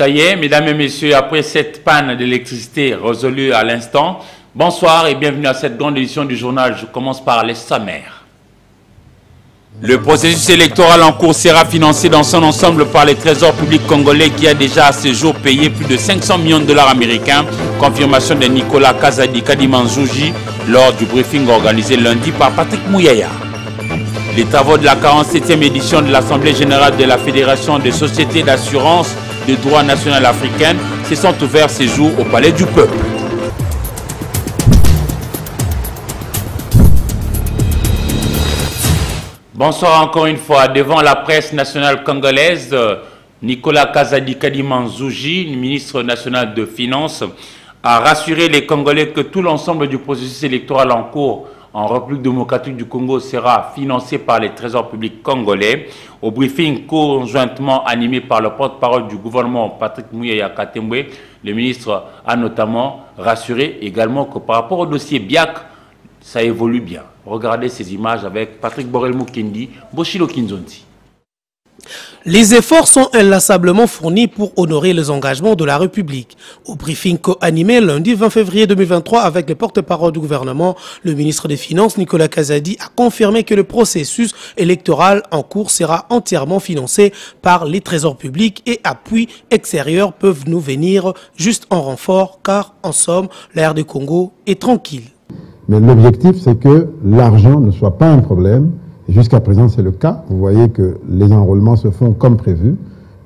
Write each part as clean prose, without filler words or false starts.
Ça y est, mesdames et messieurs, après cette panne d'électricité résolue à l'instant, bonsoir et bienvenue à cette grande édition du journal. Je commence par les sommaires. Le processus électoral en cours sera financé dans son ensemble par les trésors publics congolais qui a déjà à ce jour payé plus de 500 millions de dollars américains. Confirmation de Nicolas Kazadi Kadimanzouji lors du briefing organisé lundi par Patrick Mouyaya. Les travaux de la 47e édition de l'Assemblée générale de la Fédération des sociétés d'assurance de droit national africaine se sont ouverts ces jours au Palais du Peuple. Bonsoir encore une fois. Devant la presse nationale congolaise, Nicolas Kazadi Kadimanzouji, ministre national de Finances, a rassuré les Congolais que tout l'ensemble du processus électoral en cours en République démocratique du Congo sera financé par les trésors publics congolais. Au briefing conjointement animé par le porte-parole du gouvernement Patrick Mouyaya Katembwe, le ministre a notamment rassuré également que par rapport au dossier BIAC, ça évolue bien. Regardez ces images avec Patrick Borel-Moukendi, Boshilo Kinzonti. Les efforts sont inlassablement fournis pour honorer les engagements de la République. Au briefing co-animé lundi 20 février 2023 avec le porte-parole du gouvernement, le ministre des Finances Nicolas Kazadi a confirmé que le processus électoral en cours sera entièrement financé par les trésors publics et appuis extérieurs peuvent nous venir juste en renfort car en somme, l'ère du Congo est tranquille. Mais l'objectif c'est que l'argent ne soit pas un problème. Jusqu'à présent, c'est le cas. Vous voyez que les enrôlements se font comme prévu.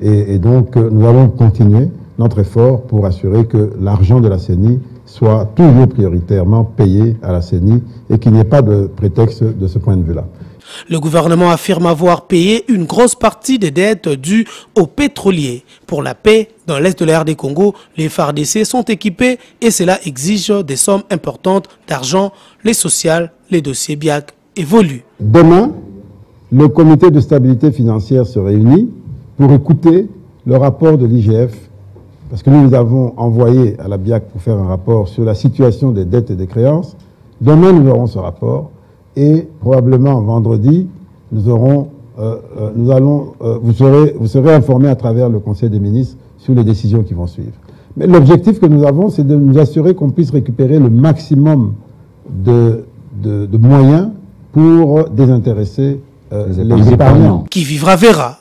Et donc, nous allons continuer notre effort pour assurer que l'argent de la CENI soit toujours prioritairement payé à la CENI et qu'il n'y ait pas de prétexte de ce point de vue-là. Le gouvernement affirme avoir payé une grosse partie des dettes dues aux pétroliers. Pour la paix, dans l'est de l'ère des Congo, les FARDC sont équipés et cela exige des sommes importantes d'argent. Les sociales, les dossiers BIAC évoluent. Demain, le comité de stabilité financière se réunit pour écouter le rapport de l'IGF, parce que nous avons envoyé à la BIAC pour faire un rapport sur la situation des dettes et des créances. Demain, nous aurons ce rapport et probablement vendredi, vous serez informés à travers le Conseil des ministres sur les décisions qui vont suivre. Mais l'objectif que nous avons, c'est de nous assurer qu'on puisse récupérer le maximum de moyens pour désintéresser les épargnants. Qui vivra verra.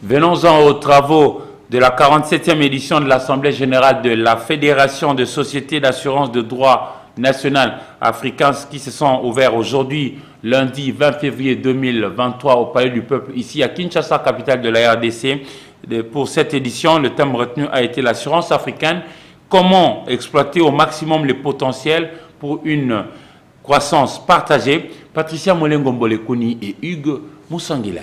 Venons-en aux travaux de la 47e édition de l'Assemblée générale de la Fédération de sociétés d'assurance de droit national africain qui se sont ouverts aujourd'hui, lundi 20 février 2023 au Palais du Peuple, ici à Kinshasa, capitale de la RDC. Pour cette édition, le thème retenu a été l'assurance africaine. Comment exploiter au maximum les potentiels pour une croissance partagée. Patricia Molengombolekuni et Hugues Moussangilaï.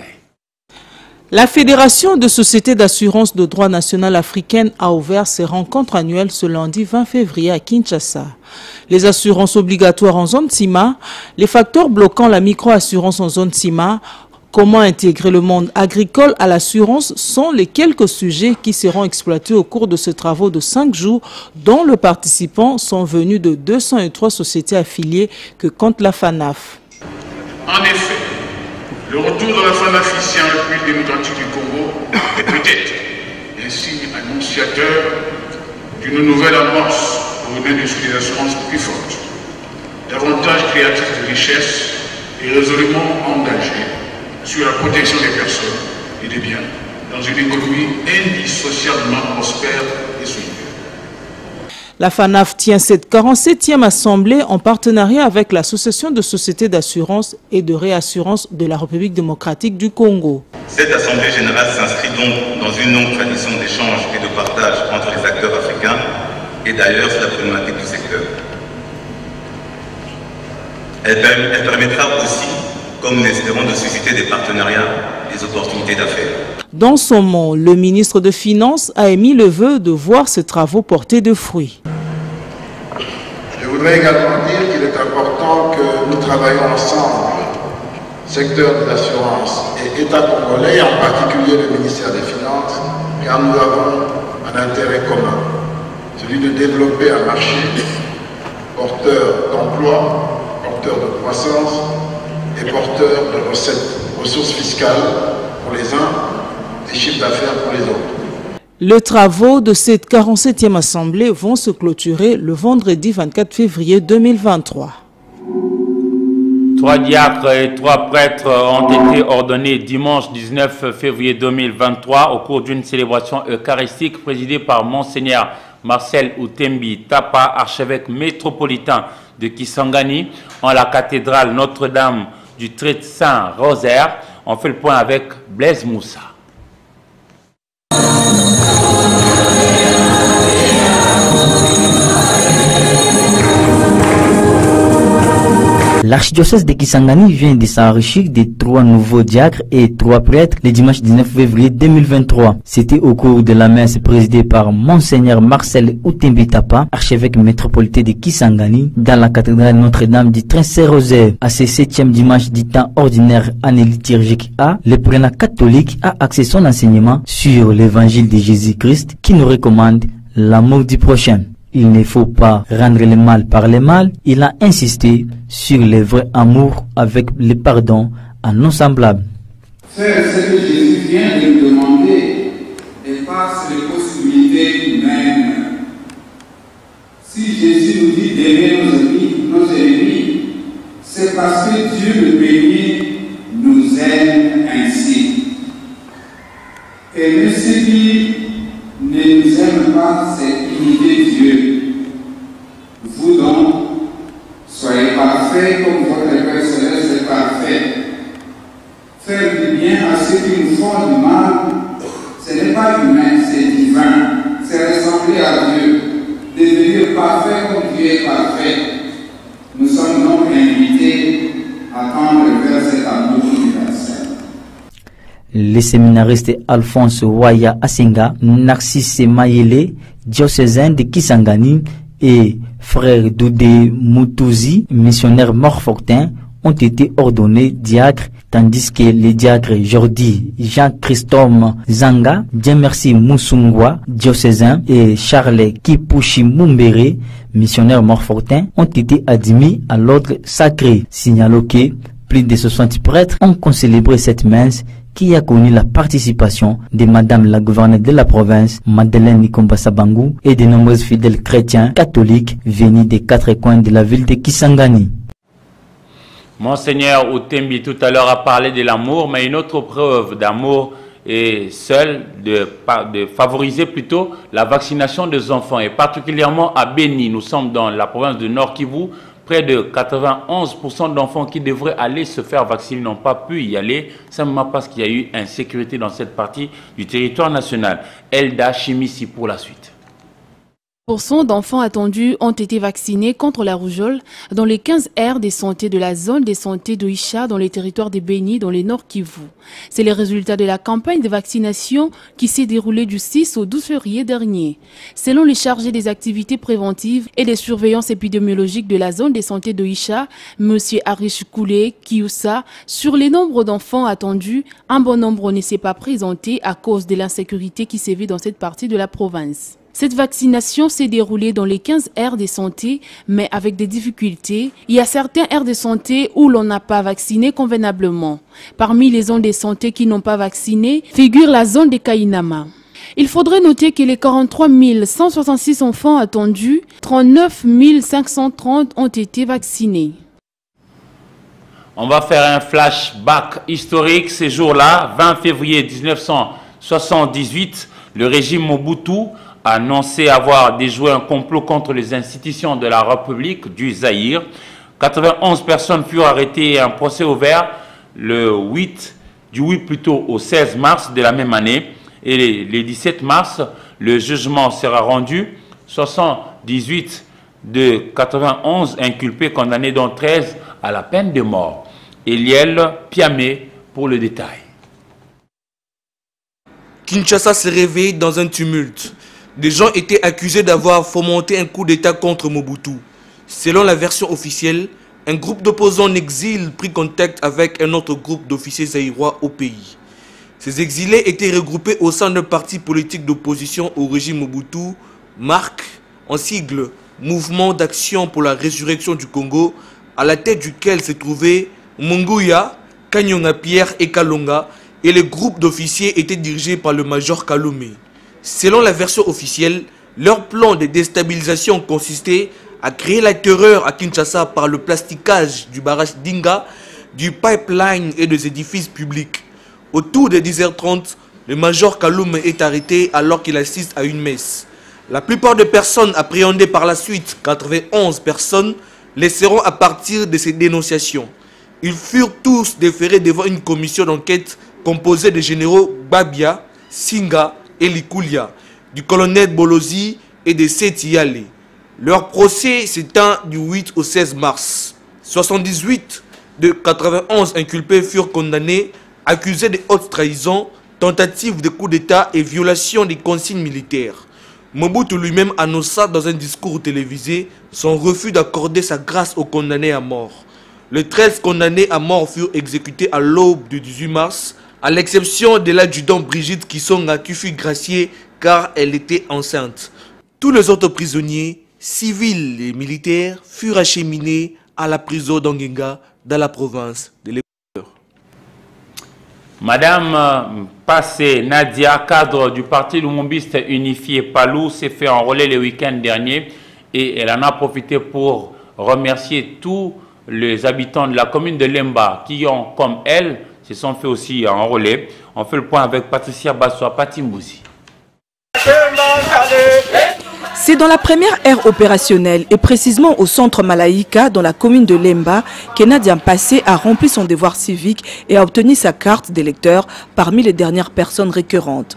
La Fédération de sociétés d'assurance de droit national africaine a ouvert ses rencontres annuelles ce lundi 20 février à Kinshasa. Les assurances obligatoires en zone CIMA, les facteurs bloquant la micro-assurance en zone CIMA, comment intégrer le monde agricole à l'assurance sont les quelques sujets qui seront exploités au cours de ce travaux de 5 jours dont les participants sont venus de 203 sociétés affiliées que compte la FANAF. En effet, le retour de la FANAF ici en République démocratique du Congo est peut-être un signe annonciateur d'une nouvelle amorce pour une industrie d'assurance plus forte, davantage créative de richesse et résolument engagée sur la protection des personnes et des biens dans une économie indissociablement prospère et solidaire. La FANAF tient cette 47e assemblée en partenariat avec l'Association de sociétés d'assurance et de réassurance de la République démocratique du Congo. Cette assemblée générale s'inscrit donc dans une longue tradition d'échange et de partage entre les acteurs africains et d'ailleurs sur la problématique du secteur. Elle permettra aussi, comme nous espérons, de susciter des partenariats, des opportunités d'affaires. Dans son mot, le ministre de Finances a émis le vœu de voir ces travaux porter de fruits. Je voudrais également dire qu'il est important que nous travaillons ensemble, secteur de l'assurance et État congolais, et en particulier le ministère des Finances, car nous avons un intérêt commun, celui de développer un marché porteur d'emploi, porteur de croissance et porteur de recettes, ressources fiscales pour les uns des chiffres d'affaires pour les autres. Les travaux de cette 47e assemblée vont se clôturer le vendredi 24 février 2023. 3 diacres et 3 prêtres ont été ordonnés dimanche 19 février 2023 au cours d'une célébration eucharistique présidée par Monseigneur Marcel Outembi Tapa, archevêque métropolitain de Kisangani, en la cathédrale Notre-Dame du Très Saint-Rosaire. On fait le point avec Blaise Moussa. L'archidiocèse de Kisangani vient de s'enrichir de 3 nouveaux diacres et 3 prêtres le dimanche 19 février 2023. C'était au cours de la messe présidée par Monseigneur Marcel Outembi Tapa, archevêque métropolitain de Kisangani, dans la cathédrale Notre-Dame du Très Saint-Rosaire. À ce 7e dimanche du temps ordinaire année liturgique A, le prélat catholique a axé son enseignement sur l'évangile de Jésus-Christ qui nous recommande l'amour du prochain. Il ne faut pas rendre le mal par le mal. Il a insisté sur le vrai amour avec le pardon à nos semblables. Faire ce que Jésus vient de nous demander dépasse les possibilités humaines. Si Jésus nous dit d'aimer nos ennemis, c'est parce que Dieu le béni nous aime ainsi. Aimer ceux qui ne nous aiment pas, c'est imiter Dieu. Vous donc, soyez parfaits comme votre Père céleste est parfait. Faire du bien à ceux qui nous font du mal, ce n'est pas humain, c'est divin. C'est ressembler à Dieu. Devenir parfait comme Dieu est parfait. Nous sommes donc invités à tendre vers cet amour universel. Les séminaristes Alphonse Waya Asenga, Narcisse Mayele, diocésain de Kisangani, et frère Doudé Moutouzi, missionnaire Morfortin, ont été ordonnés diacres, tandis que les diacres Jordi Jean-Christophe Zanga, Diemersi Moussungwa, diocésain, et Charles Kipushi Mumbere, missionnaire Morfortin, ont été admis à l'ordre sacré. Signalons que plus de 60 prêtres ont concélébré cette messe qui a connu la participation de Madame la gouverneure de la province, Madeleine Nikomba Sabangu, et de nombreux fidèles chrétiens catholiques venus des 4 coins de la ville de Kisangani. Monseigneur Outembi tout à l'heure a parlé de l'amour, mais une autre preuve d'amour est celle de favoriser plutôt la vaccination des enfants, et particulièrement à Beni. Nous sommes dans la province de Nord Kivu. Près de 91% d'enfants qui devraient aller se faire vacciner n'ont pas pu y aller, simplement parce qu'il y a eu insécurité dans cette partie du territoire national. Elda Chimissi pour la suite. D'enfants attendus ont été vaccinés contre la rougeole dans les 15 aires de santé de la zone de santé de Isha dans les territoires de Beni dans les Nord Kivu. C'est le résultat de la campagne de vaccination qui s'est déroulée du 6 au 12 février dernier. Selon les chargés des activités préventives et des surveillances épidémiologiques de la zone de santé de Isha, M. Arish Koulé Kioussa, sur les nombres d'enfants attendus, un bon nombre ne s'est pas présenté à cause de l'insécurité qui sévit dans cette partie de la province. Cette vaccination s'est déroulée dans les 15 aires de santé, mais avec des difficultés. Il y a certains aires de santé où l'on n'a pas vacciné convenablement. Parmi les zones de santé qui n'ont pas vacciné, figure la zone de Kainama. Il faudrait noter que les 43 166 enfants attendus, 39 530 ont été vaccinés. On va faire un flashback historique. Ces jours-là, 20 février 1978, le régime Mobutu a annoncé avoir déjoué un complot contre les institutions de la République du Zaïre. 91 personnes furent arrêtées et un procès ouvert du 8 au 16 mars de la même année. Et le 17 mars, le jugement sera rendu. 78 de 91 inculpés, condamnés dont 13 à la peine de mort. Eliel Piamé pour le détail. Kinshasa s'est réveillé dans un tumulte. Des gens étaient accusés d'avoir fomenté un coup d'État contre Mobutu. Selon la version officielle, un groupe d'opposants en exil prit contact avec un autre groupe d'officiers zaïrois au pays. Ces exilés étaient regroupés au sein d'un parti politique d'opposition au régime Mobutu, MARC, en sigle Mouvement d'action pour la résurrection du Congo, à la tête duquel se trouvaient Munguya, Kanyonga Pierre et Kalonga, et les groupes d'officiers étaient dirigés par le major Kaloumé. Selon la version officielle, leur plan de déstabilisation consistait à créer la terreur à Kinshasa par le plasticage du barrage d'Inga, du pipeline et des édifices publics. Autour de 10h30, le major Kaloumé est arrêté alors qu'il assiste à une messe. La plupart des personnes appréhendées par la suite, 91 personnes, laisseront à partir de ces dénonciations. Ils furent tous déférés devant une commission d'enquête composée des généraux Babia, Singa et Likulia, du colonel Bolozi et de Seti Yale. Leur procès s'étend du 8 au 16 mars. 78 de 91 inculpés furent condamnés, accusés de haute trahison, tentative de coup d'État et violation des consignes militaires. Mobutu lui-même annonça dans un discours télévisé son refus d'accorder sa grâce aux condamnés à mort. Les 13 condamnés à mort furent exécutés à l'aube du 18 mars, à l'exception de l'adjudant Brigitte Kisonga qui fut graciée car elle était enceinte. Tous les autres prisonniers, civils et militaires, furent acheminés à la prison d'Ongenga dans la province de l'Équateur. Madame Passé Nadia, cadre du parti lumumbiste unifié Palou, s'est fait enrôler le week-end dernier et elle en a profité pour remercier tous les habitants de la commune de Lemba qui ont, comme elle, se sont fait aussi enrôler. On fait le point avec Patricia Bassoa Patimbouzi. C'est dans la première ère opérationnelle et précisément au centre Malaïka dans la commune de Lemba que Nadia Passé a rempli son devoir civique et a obtenu sa carte d'électeur parmi les dernières personnes récurrentes.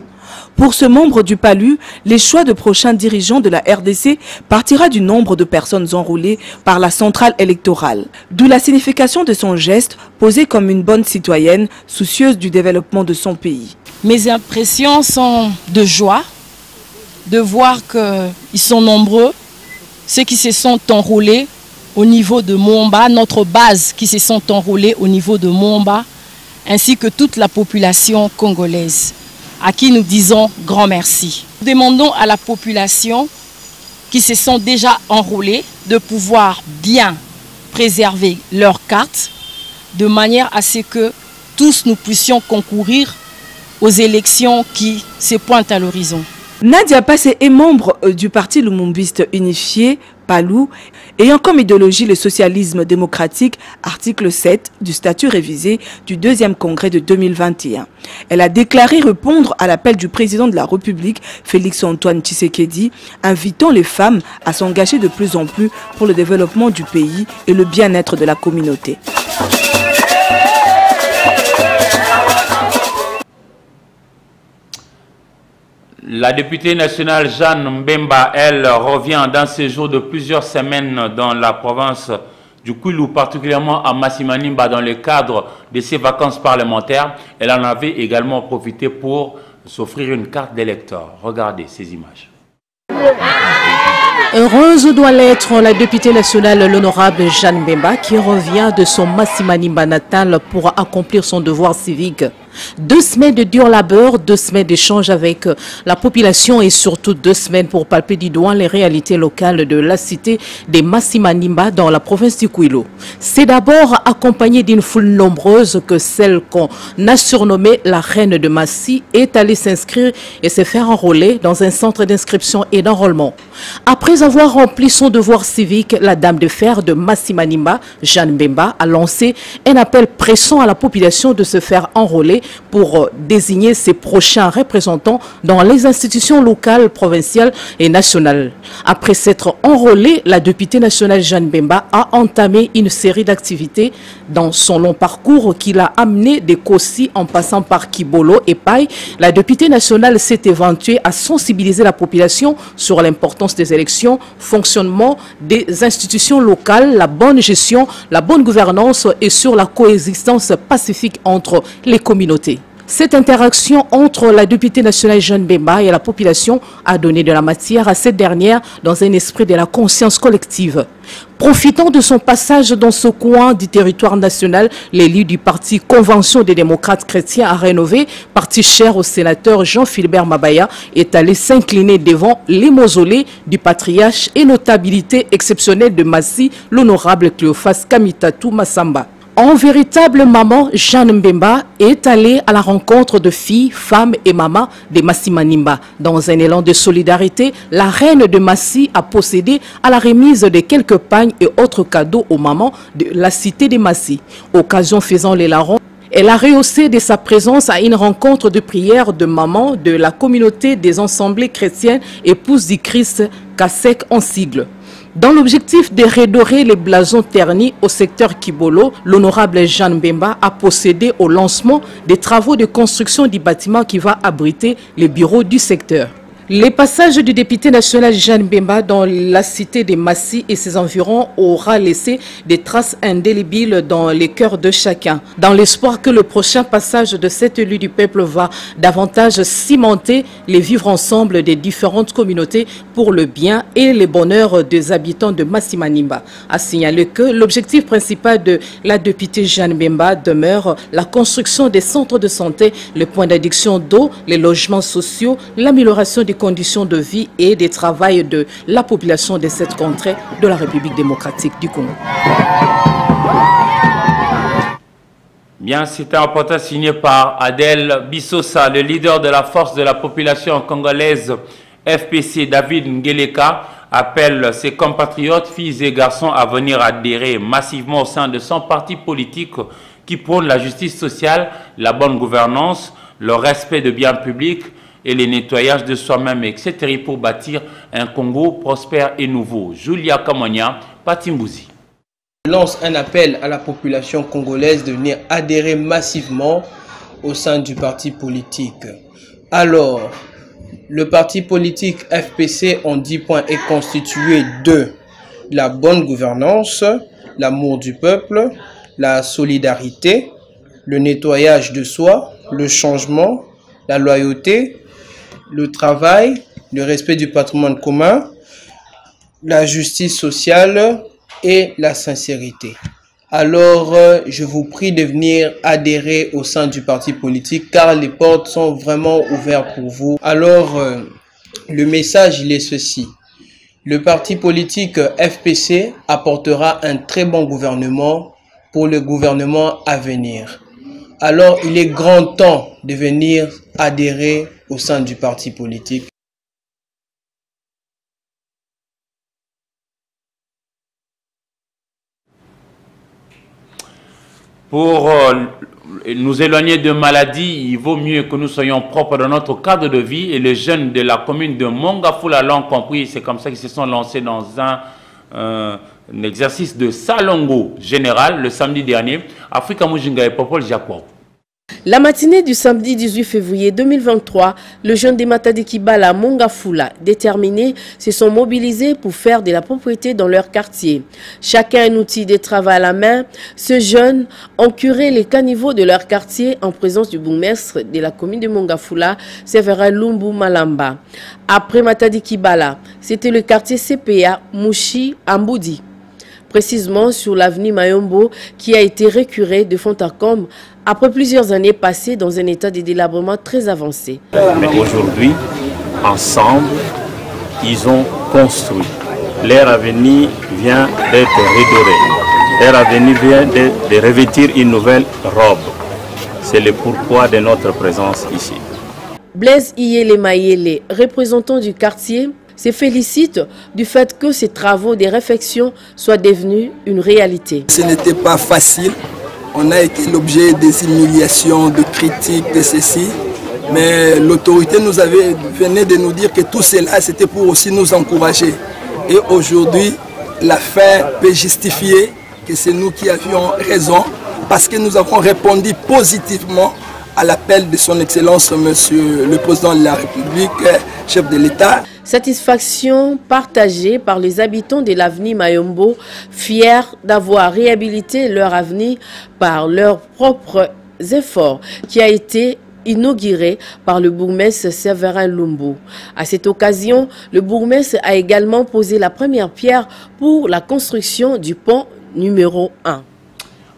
Pour ce membre du PALU, les choix de prochains dirigeants de la RDC partira du nombre de personnes enrôlées par la centrale électorale. D'où la signification de son geste posé comme une bonne citoyenne soucieuse du développement de son pays. Mes impressions sont de joie, de voir qu'ils sont nombreux, ceux qui se sont enrôlés au niveau de Momba, notre base qui se sont enrôlés au niveau de Momba, ainsi que toute la population congolaise, à qui nous disons grand merci. Nous demandons à la population qui se sont déjà enrôlés de pouvoir bien préserver leurs cartes, de manière à ce que tous nous puissions concourir aux élections qui se pointent à l'horizon. Nadia Passé est membre du parti lumumbiste unifié, Palou, ayant comme idéologie le socialisme démocratique, article 7 du statut révisé du 2e congrès de 2021. Elle a déclaré répondre à l'appel du président de la République, Félix-Antoine Tshisekedi, invitant les femmes à s'engager de plus en plus pour le développement du pays et le bien-être de la communauté. La députée nationale Jeanne Mbemba, elle, revient dans ces jours de plusieurs semaines dans la province du Kwilu, particulièrement à Massimanimba, dans le cadre de ses vacances parlementaires. Elle en avait également profité pour s'offrir une carte d'électeur. Regardez ces images. Heureuse doit l'être la députée nationale, l'honorable Jeanne Mbemba, qui revient de son Massimanimba natal pour accomplir son devoir civique. 2 semaines de dur labeur, 2 semaines d'échange avec la population et surtout 2 semaines pour palper du doigt les réalités locales de la cité des Massimanimba dans la province du Kwilu. C'est d'abord accompagné d'une foule nombreuse que celle qu'on a surnommée la reine de Massi est allée s'inscrire et se faire enrôler dans un centre d'inscription et d'enrôlement. Après avoir rempli son devoir civique, la dame de fer de Massimanimba, Jeanne Mbemba, a lancé un appel pressant à la population de se faire enrôler pour désigner ses prochains représentants dans les institutions locales, provinciales et nationales. Après s'être enrôlée, la députée nationale Jeanne Mbemba a entamé une série d'activités dans son long parcours qui l'a amené des Kossi en passant par Kibolo et Paille. La députée nationale s'est éventuée à sensibiliser la population sur l'importance des élections, fonctionnement des institutions locales, la bonne gestion, la bonne gouvernance et sur la coexistence pacifique entre les communautés. Cette interaction entre la députée nationale Jeanne Mbemba et la population a donné de la matière à cette dernière dans un esprit de la conscience collective. Profitant de son passage dans ce coin du territoire national, l'élu du parti Convention des démocrates chrétiens a rénové, parti cher au sénateur Jean-Philbert Mabaya, est allé s'incliner devant les mausolées du patriarche et notabilité exceptionnelle de Massi, l'honorable Cléophas Kamitatou Massamba. En véritable maman, Jeanne Mbemba est allée à la rencontre de filles, femmes et mamans de Massi Manimba. Dans un élan de solidarité, la reine de Massi a procédé à la remise de quelques pagnes et autres cadeaux aux mamans de la cité de Massi. Occasion faisant les larrons, elle a rehaussé de sa présence à une rencontre de prière de mamans de la communauté des assemblées chrétiennes Épouses du Christ, CASEC en sigle. Dans l'objectif de redorer les blasons ternis au secteur Kibolo, l'honorable Jeanne Mbemba a procédé au lancement des travaux de construction du bâtiment qui va abriter les bureaux du secteur. Le passage du député national Jeanne Mbemba dans la cité de Massi et ses environs aura laissé des traces indélébiles dans les cœurs de chacun, dans l'espoir que le prochain passage de cet élu du peuple va davantage cimenter les vivre ensemble des différentes communautés pour le bien et le bonheur des habitants de Massi Manimba. A signaler que l'objectif principal de la députée Jeanne Mbemba demeure la construction des centres de santé, les points d'addiction d'eau, les logements sociaux, l'amélioration des conditions de vie et des travails de la population de cette contrée de la République démocratique du Congo. Bien, c'est un reportage signé par Adel Bissosa, le leader de la force de la population congolaise FPC. David Ngeleka appelle ses compatriotes, filles et garçons, à venir adhérer massivement au sein de son parti politique qui prône la justice sociale, la bonne gouvernance, le respect de biens publics et le nettoyage de soi-même, etc. pour bâtir un Congo prospère et nouveau. Julia Kamonia, Patimbouzi. Lance un appel à la population congolaise de venir adhérer massivement au sein du parti politique. Alors, le parti politique FPC en 10 points est constitué de la bonne gouvernance, l'amour du peuple, la solidarité, le nettoyage de soi, le changement, la loyauté, le travail, le respect du patrimoine commun, la justice sociale et la sincérité. Alors, je vous prie de venir adhérer au sein du parti politique car les portes sont vraiment ouvertes pour vous. Alors, le message, il est ceci. Le parti politique FPC apportera un très bon gouvernement pour le gouvernement à venir. Alors, il est grand temps de venir adhérer au sein du parti politique. Pour nous éloigner de maladies, il vaut mieux que nous soyons propres dans notre cadre de vie. Et les jeunes de la commune de Mongafula l'ont compris. C'est comme ça qu'ils se sont lancés dans un exercice de salongo général le samedi dernier. Africa Mujinga et Popol Jakwao. La matinée du samedi 18 février 2023, le jeune des Matadi Kibala Mongafula, déterminés, se sont mobilisés pour faire de la propriété dans leur quartier. Chacun un outil de travail à la main, ces jeunes ont curé les caniveaux de leur quartier en présence du bourgmestre de la commune de Mongafula, Séverin Lumbu Malamba. Après Matadi Kibala, c'était le quartier CPA Mouchi Amboudi, précisément sur l'avenue Mayombo, qui a été récuré de fond en comble après plusieurs années passées dans un état de délabrement très avancé. Mais aujourd'hui, ensemble, ils ont construit. Leur avenir vient d'être redoré. Leur avenir vient de revêtir une nouvelle robe. C'est le pourquoi de notre présence ici. Blaise Iyele Mayele, représentant du quartier, se félicite du fait que ces travaux de réfection soient devenus une réalité. Ce n'était pas facile. On a été l'objet des humiliations, de critiques, de ceci. Mais l'autorité venait de nous dire que tout cela, c'était pour aussi nous encourager. Et aujourd'hui, la fin peut justifier que c'est nous qui avions raison parce que nous avons répondu positivement à l'appel de son Excellence, Monsieur le Président de la République, chef de l'État. Satisfaction partagée par les habitants de l'avenue Mayombo, fiers d'avoir réhabilité leur avenir par leurs propres efforts, qui a été inauguré par le bourgmestre Séverin Lumbu. À cette occasion, le bourgmestre a également posé la première pierre pour la construction du pont numéro 1.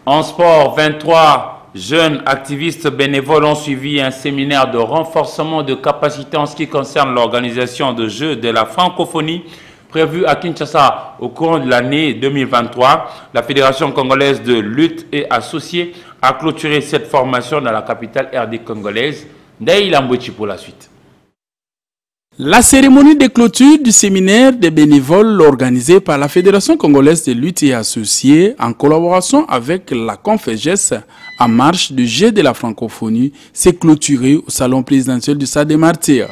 En sport, 23 jeunes activistes bénévoles ont suivi un séminaire de renforcement de capacités en ce qui concerne l'organisation de Jeux de la francophonie prévue à Kinshasa au cours de l'année 2023. La Fédération congolaise de lutte et associée a clôturé cette formation dans la capitale RD congolaise. Ndaïla Mbouchi pour la suite. La cérémonie de clôture du séminaire des bénévoles organisé par la Fédération congolaise de lutte et associée en collaboration avec la Conféges en marche du Jet de la francophonie s'est clôturée au salon présidentiel du Stade des Martyrs.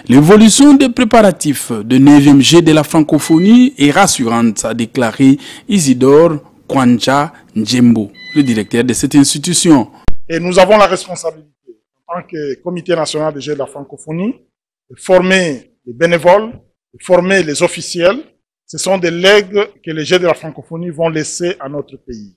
L'évolution des préparatifs de 9e Jet de la francophonie est rassurante, a déclaré Isidore Kwanja Njembo, le directeur de cette institution. Et nous avons la responsabilité en tant que comité national des Jets de la francophonie de former les bénévoles, de former les officiels. Ce sont des legs que les Jets de la francophonie vont laisser à notre pays.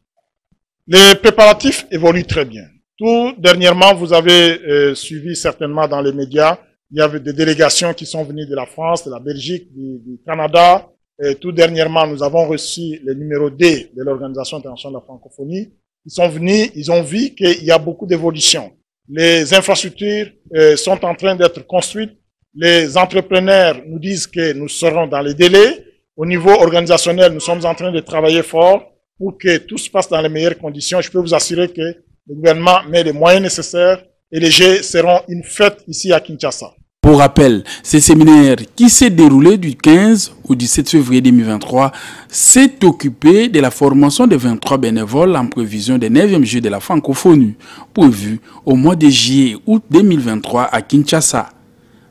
Les préparatifs évoluent très bien. Tout dernièrement, vous avez suivi certainement dans les médias, il y avait des délégations qui sont venues de la France, de la Belgique, du Canada. Et tout dernièrement, nous avons reçu le numéro D de l'Organisation internationale de la francophonie. Ils sont venus, ils ont vu qu'il y a beaucoup d'évolution. Les infrastructures sont en train d'être construites. Les entrepreneurs nous disent que nous serons dans les délais. Au niveau organisationnel, nous sommes en train de travailler fort pour que tout se passe dans les meilleures conditions. Je peux vous assurer que le gouvernement met les moyens nécessaires et les Jets seront une fête ici à Kinshasa. Pour rappel, ce séminaire qui s'est déroulé du 15 au 17 février 2023 s'est occupé de la formation de 23 bénévoles en prévision des 9e Jeux de la francophonie, prévu au mois de juillet-août 2023 à Kinshasa.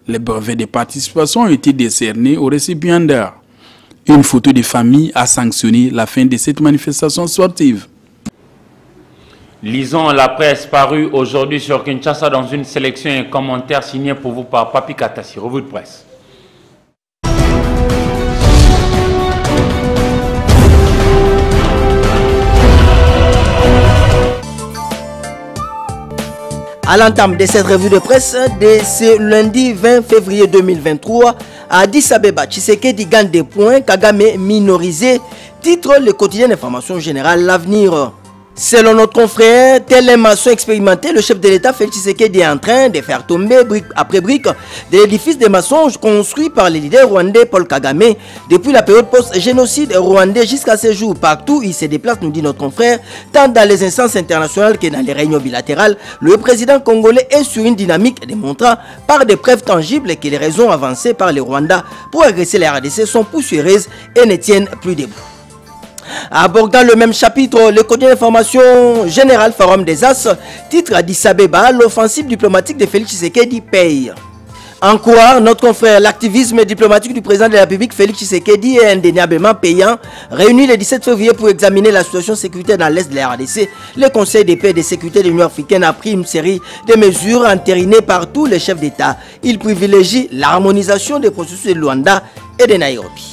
Les brevets de participation ont été décernés aux récipiendaires. Une photo de famille a sanctionné la fin de cette manifestation sportive. Lisons la presse parue aujourd'hui sur Kinshasa dans une sélection et un commentaire signé pour vous par Papi Katassi. Revue de presse. À l'entame de cette revue de presse de ce lundi 20 février 2023, à Addis Abeba, Tshisekedi gagne des points, Kagame minorisé, titre le quotidien d'information générale L'Avenir. Selon notre confrère, tel un maçon expérimenté, le chef de l'État Félix Tshisekedi est en train de faire tomber brique après brique de l'édifice des maçons construit par le leader rwandais Paul Kagame depuis la période post-génocide rwandais jusqu'à ce jour. Partout il se déplace, nous dit notre confrère, tant dans les instances internationales que dans les réunions bilatérales, le président congolais est sur une dynamique démontrant par des preuves tangibles que les raisons avancées par les Rwandais pour agresser la RDC sont poussiéreuses et ne tiennent plus debout. Abordant le même chapitre, le quotidien d'information générale Forum des As, titre Addis Abeba, l'offensive diplomatique de Félix Tshisekedi paye. En quoi notre confrère, l'activisme diplomatique du président de la République Félix Tshisekedi est indéniablement payant. Réuni le 17 février pour examiner la situation sécuritaire dans l'Est de la RDC, le Conseil de paix et de sécurité de l'Union africaine a pris une série de mesures entérinées par tous les chefs d'État. Il privilégie l'harmonisation des processus de Luanda et de Nairobi.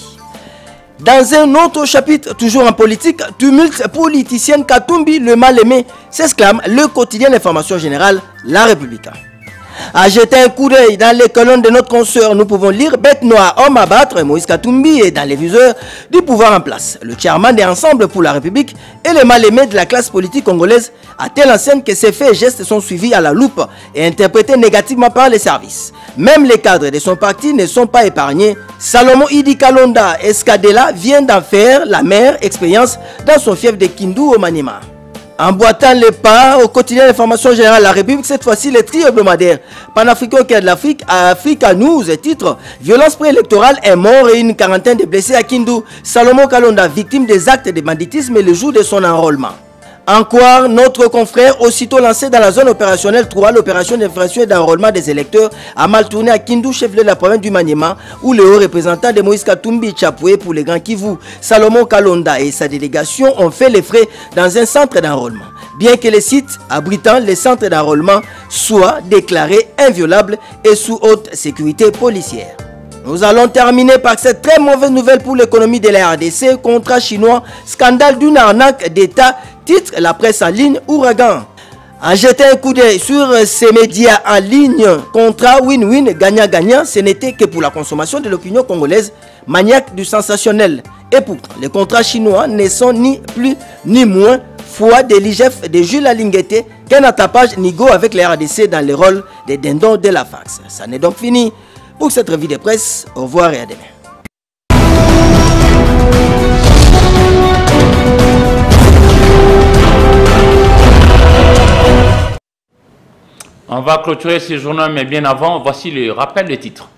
Dans un autre chapitre, toujours en politique, tumulte politicienne Katumbi, le mal-aimé, s'exclame le quotidien d'information générale, La République. À jeter un coup d'œil dans les colonnes de notre consoeur, nous pouvons lire Bête noire, homme à battre, Moïse Katumbi est dans les viseurs du pouvoir en place. Le chairman des Ensemble pour la République et le mal-aimé de la classe politique congolaise a telle enseigne que ses faits et gestes sont suivis à la loupe et interprétés négativement par les services. Même les cadres de son parti ne sont pas épargnés. Salomon Idi Kalonda Escadela vient d'en faire la meilleure expérience dans son fief de Kindu au Maniema. Emboîtant les pas au quotidien d'information générale La République, cette fois-ci le trio hebdomadaire panafricain au cœur de l'Afrique, Africa News, titre violence préélectorale, un mort et une quarantaine de blessés à Kindu. Salomon Kalonda, victime des actes de banditisme le jour de son enrôlement. En quoi notre confrère, aussitôt lancé dans la zone opérationnelle 3, l'opération d'infraction et d'enrôlement des électeurs, a mal tourné à Kindu, chef-lieu de la province du Maniema, où le haut représentant de Moïse Katumbi Tchapoué pour les Grands Kivu, Salomon Kalonda et sa délégation ont fait les frais dans un centre d'enrôlement. Bien que les sites abritant les centres d'enrôlement soient déclarés inviolables et sous haute sécurité policière. Nous allons terminer par cette très mauvaise nouvelle pour l'économie de la RDC, contrat chinois, scandale d'une arnaque d'État, titre la presse en ligne Ouragan. En jetant un coup d'œil sur ces médias en ligne, contrat win-win, gagnant-gagnant, ce n'était que pour la consommation de l'opinion congolaise, maniaque du sensationnel. Et pourtant, les contrats chinois ne sont ni plus ni moins foi de l'IGF de Jules Alinguete qu'un attapage nigo avec les RDC dans le rôle des dindons de la fax. Ça n'est donc fini pour cette revue de presse. Au revoir et à demain. On va clôturer ce journal, mais bien avant, voici le rappel des titres.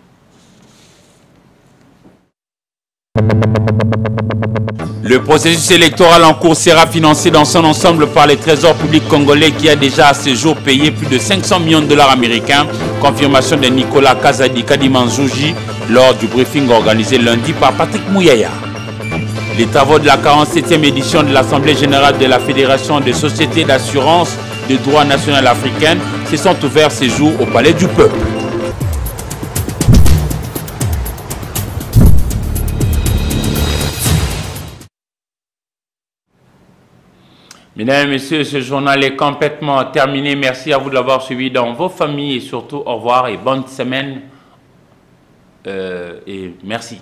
Le processus électoral en cours sera financé dans son ensemble par les trésors publics congolais qui a déjà à ce jour payé plus de 500 millions de dollars américains. Confirmation de Nicolas Kazadi Kadimanzouji lors du briefing organisé lundi par Patrick Mouyaya. Les travaux de la 47e édition de l'Assemblée générale de la Fédération des sociétés d'assurance de droit national africaine se sont ouverts ces jours au Palais du Peuple. Mesdames et messieurs, ce journal est complètement terminé. Merci à vous de l'avoir suivi dans vos familles et surtout au revoir et bonne semaine. Et merci.